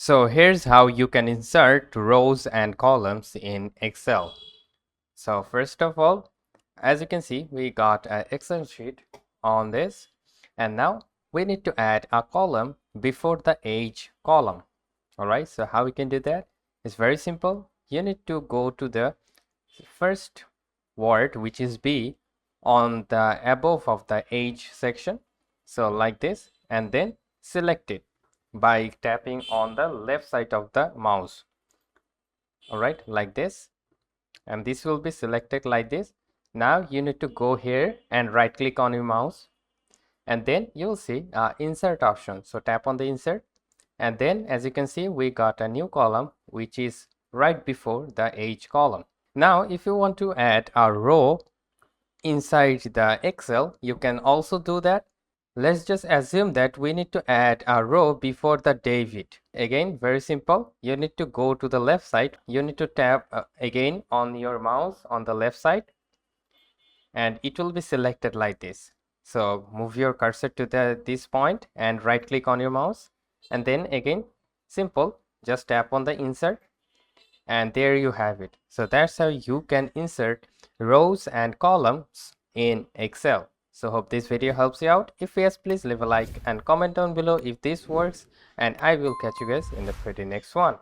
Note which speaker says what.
Speaker 1: So here's how you can insert rows and columns in Excel. So first of all, as you can see, we got an Excel sheet on this, and now we need to add a column before the age column. All right, so how we can do that? It's very simple. You need to go to the first word, which is B, on the above of the age section. So like this, and then select it by tapping on the left side of the mouse. All right, like this, and this will be selected like this. Now you need to go here and right click on your mouse, and then you'll see insert option. So tap on the insert, and then as you can see, we got a new column which is right before the age column. Now if you want to add a row inside the Excel, you can also do that. Let's just assume that we need to add a row before the David. Again, very simple. You need to go to the left side. You need to tap again on your mouse on the left side, and it will be selected like this. So move your cursor to this point and right click on your mouse, and then again, simple, just tap on the insert, and there you have it. So that's how you can insert rows and columns in Excel. So hope this video helps you out. If yes, please leave a like and comment down below if this works, and I will catch you guys in the pretty next one.